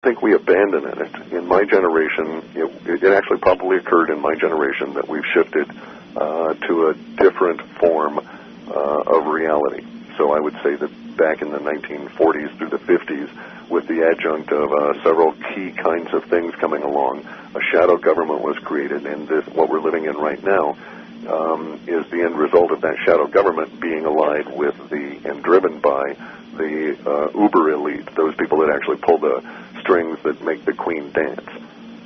think we abandon it. In my generation, it actually probably occurred in my generation that we've shifted to a different form of reality. So I would say that back in the 1940s through the 50s, with the adjunct of several key kinds of things coming along, a shadow government was created, and what we're living in right now is the end result of that shadow government being allied with and driven by the uber elite, those people that actually pull the strings that make the queen dance.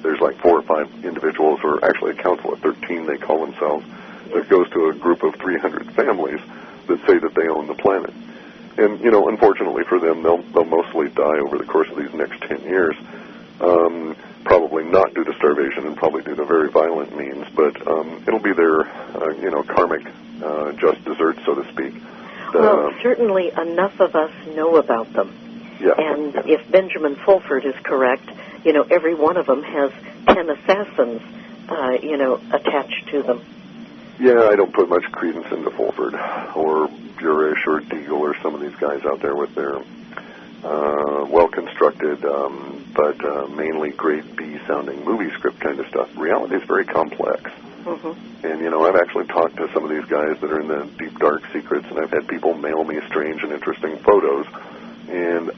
There's like 4 or 5 individuals, or actually a council of 13 they call themselves, that goes to a group of 300 families that say that they own the planet. And, unfortunately for them, they'll mostly die over the course of these next 10 years, probably not due to starvation and probably due to very violent means, but it'll be their, karmic just desserts, so to speak. Well, certainly enough of us know about them. Yeah. And if Benjamin Fulford is correct, every one of them has 10 assassins, attached to them. Yeah, I don't put much credence into Fulford or Burish or Deagle or some of these guys out there with their well-constructed but mainly grade B-sounding movie script kind of stuff. Reality is very complex. Mm-hmm. And, I've actually talked to some of these guys that are in the deep, dark secrets, and I've had people mail me strange and interesting photos. And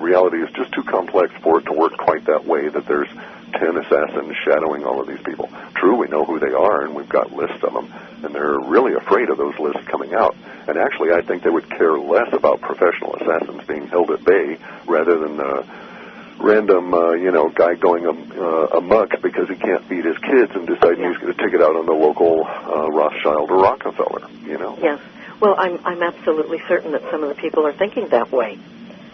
reality is just too complex for it to work quite that way, that there's 10 assassins shadowing all of these people. True, we know who they are, and we've got lists of them, and they're really afraid of those lists coming out. And actually, I think they would care less about professional assassins being held at bay rather than random, guy going amok because he can't feed his kids and deciding he's going to take it out on the local Rothschild or Rockefeller, Yes. Well, I'm absolutely certain that some of the people are thinking that way.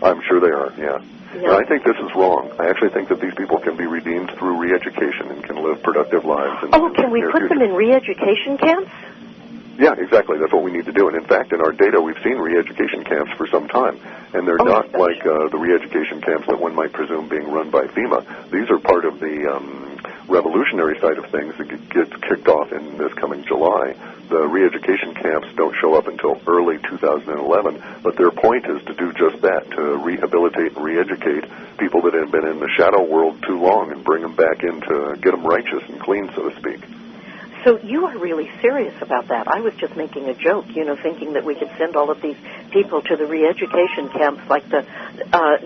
I'm sure they are, yeah. And I think this is wrong. I actually think that these people can be redeemed through re-education and can live productive lives. Can we put them in re-education camps? Yeah, exactly. That's what we need to do. And in fact, in our data, we've seen re-education camps for some time. And they're not like the re-education camps that one might presume being run by FEMA. These are part of the revolutionary side of things that gets kicked off in this coming July. The re-education camps don't show up until early 2011, but their point is to do just that, to rehabilitate and re-educate people that have been in the shadow world too long and bring them back in to get them righteous and clean, so to speak. So you are really serious about that. I was just making a joke, thinking that we could send all of these people to the re-education camps like the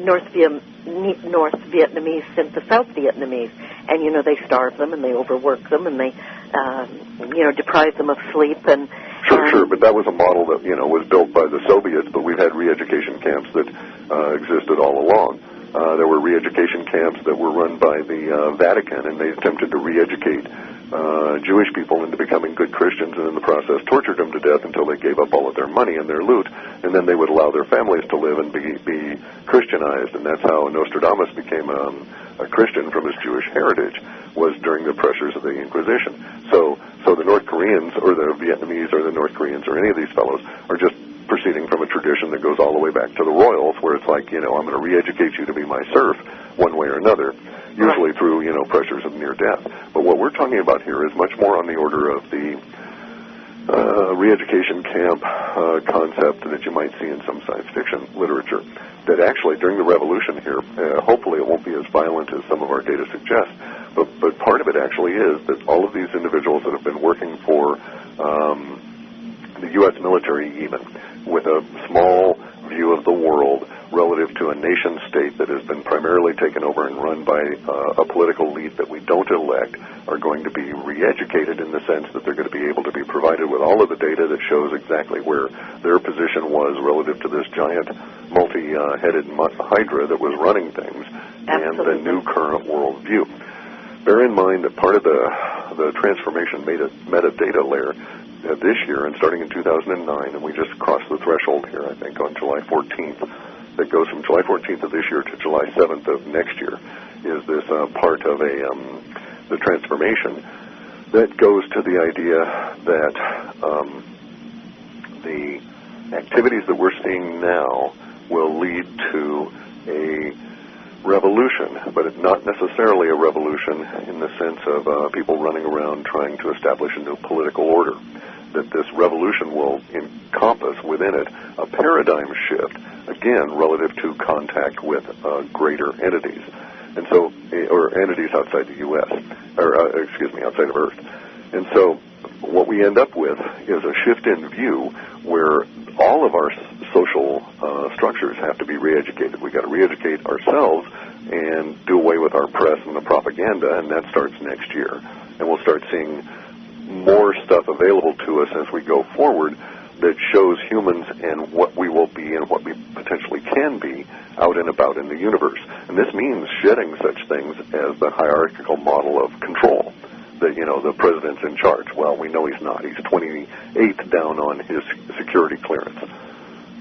North Vietnamese sent the South Vietnamese. And, they starve them and they overwork them and they, deprive them of sleep. Sure, but that was a model that, was built by the Soviets, but we've had re-education camps that existed all along. There were re-education camps that were run by the Vatican, and they attempted to re-educate Jewish people into becoming good Christians, and in the process tortured them to death until they gave up all of their money and their loot, and then they would allow their families to live and be Christianized, and that's how Nostradamus became a Christian from his Jewish heritage, was during the pressures of the Inquisition. So the North Koreans or the Vietnamese or the North Koreans or any of these fellows are just proceeding from a tradition that goes all the way back to the royals, where it's like, I'm going to re-educate you to be my serf one way or another, usually through, pressures of near death. But what we're talking about here is much more on the order of the re-education camp concept that you might see in some science fiction literature, that actually during the revolution here, hopefully it won't be as violent as some of our data suggests, but part of it actually is that all of these individuals that have been working for the U.S. military, even with a small view of the world relative to a nation state that has been primarily taken over and run by a political elite that we don't elect, are going to be re-educated in the sense that they're going to be able to be provided with all of the data that shows exactly where their position was relative to this giant multi-headed hydra that was running things. Absolutely. And the new current world view. Bear in mind that part of the transformation metadata layer this year, and starting in 2009, and we just crossed the threshold here, I think, on July 14th, that goes from July 14th of this year to July 7th of next year, is this part of the transformation that goes to the idea that the activities that we're seeing now will lead to a revolution, but it's not necessarily a revolution in the sense of people running around trying to establish a new political order. That this revolution will encompass within it a paradigm shift, again, relative to contact with greater entities. And so, or entities outside the U.S., or outside of Earth. And so what we end up with is a shift in view where all of our social structures have to be re-educated. We've got to re-educate ourselves and do away with our press and the propaganda, and that starts next year. And we'll start seeing more stuff available to us as we go forward that shows humans and what we will be and what we potentially can be out and about in the universe. And this means shedding such things as the hierarchical model of control. That, the president's in charge. Well, we know he's not. He's 28th down on his security clearance.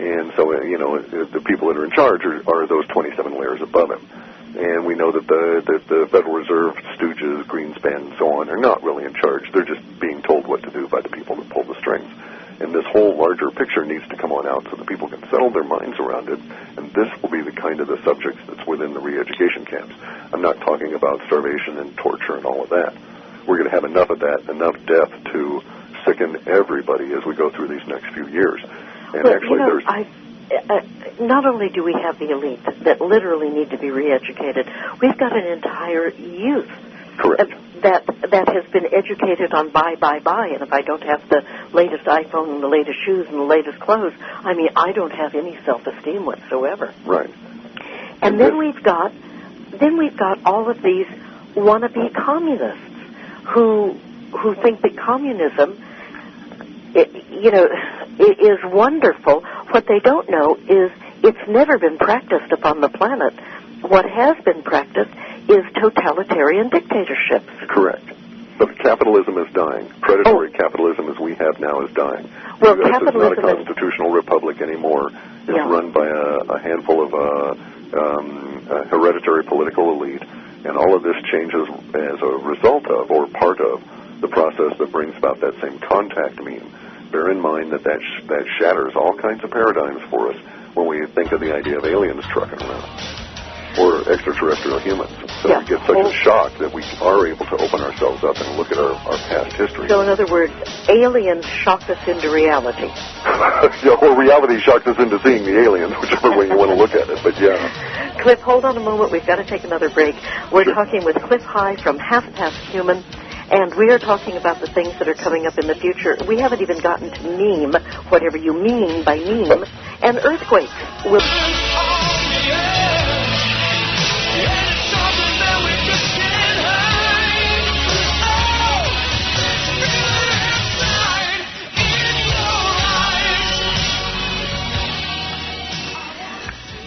And so, the people that are in charge are those 27 layers above him. And we know that the Federal Reserve stooges, Greenspan, and so on are not really in charge. They're just being told what to do by the people that pull the strings. And this whole larger picture needs to come on out so that people can settle their minds around it. And this will be the kind of the subjects that's within the re-education camps. I'm not talking about starvation and torture and all of that. We're going to have enough of that, enough death to sicken everybody as we go through these next few years. And well, actually, not only do we have the elite that literally need to be re-educated, we've got an entire youth. Correct. That has been educated on buy, and if I don't have the latest iPhone and the latest shoes and the latest clothes, I don't have any self-esteem whatsoever. Right. And then we've got all of these wannabe communists who think that communism, is wonderful. What they don't know is it's never been practiced upon the planet. What has been practiced is totalitarian dictatorships. Correct. But capitalism is dying. Predatory capitalism as we have now is dying. Well, the US capitalism is not a constitutional republic anymore. It's run by a handful of hereditary political elite. And all of this changes as a result of, or part of, the process that brings about that same contact meme. Bear in mind that shatters all kinds of paradigms for us when we think of the idea of aliens trucking around, or extraterrestrial humans. So we get such a shock that we are able to open ourselves up and look at our past history. So in other words, aliens shocked us into reality. Or reality shocked us into seeing the aliens, whichever way you want to look at it. But yeah. Cliff, hold on a moment. We've got to take another break. We're talking with Cliff High from Half Past Human, and we are talking about the things that are coming up in the future. We haven't even gotten to meme, whatever you mean by meme, and earthquakes.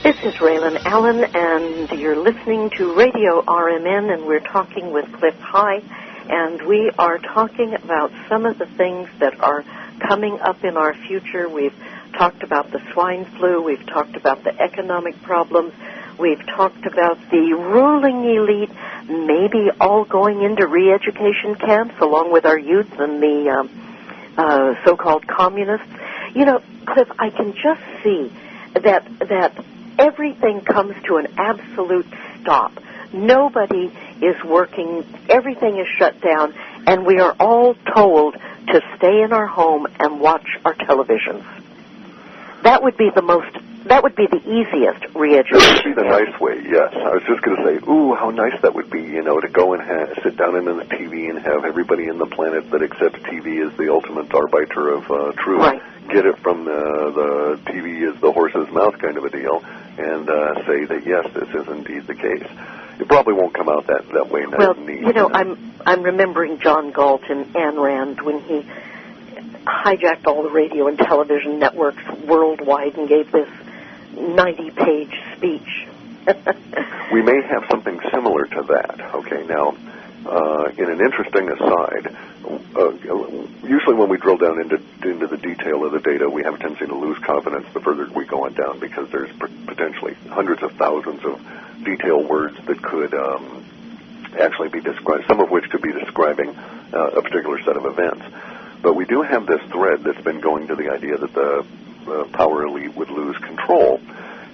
This is Raylan Allen, and you're listening to Radio RMN, and we're talking with Cliff High, and we are talking about some of the things that are coming up in our future. We've talked about the swine flu. We've talked about the economic problems. We've talked about the ruling elite maybe all going into re-education camps along with our youth and the so-called communists. Cliff, I can just see that everything comes to an absolute stop. Nobody is working. Everything is shut down, and we are all told to stay in our home and watch our televisions. That would be the easiest re-education. That would be the nice way, yes. I was just going to say, ooh, how nice that would be, to go and sit down in the TV and have everybody in the planet that accepts TV as the ultimate arbiter of truth. Right. Get it from the TV as the horse's mouth kind of a deal, and say that, yes, this is indeed the case. It probably won't come out that way. Well, I'm remembering John Galt and Ayn Rand when he hijacked all the radio and television networks worldwide and gave this 90-page speech. We may have something similar to that. Okay, now, in an interesting aside, usually when we drill down into the detail of the data, we have a tendency to lose confidence the further we go on down, because there's potentially hundreds of thousands of detail words that could actually be described, some of which could be describing a particular set of events. But we do have this thread that's been going to the idea that the power elite would lose control,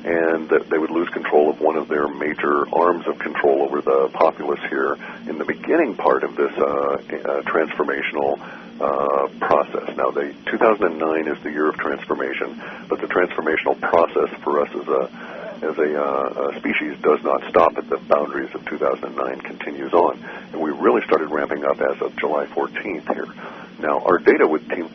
and that they would lose control of one of their major arms of control over the populace here in the beginning part of this transformational process. Now, 2009 is the year of transformation, but the transformational process for us as a species does not stop at the boundaries of 2009 continues on. And we really started ramping up as of July 14th here. Now, our data with Team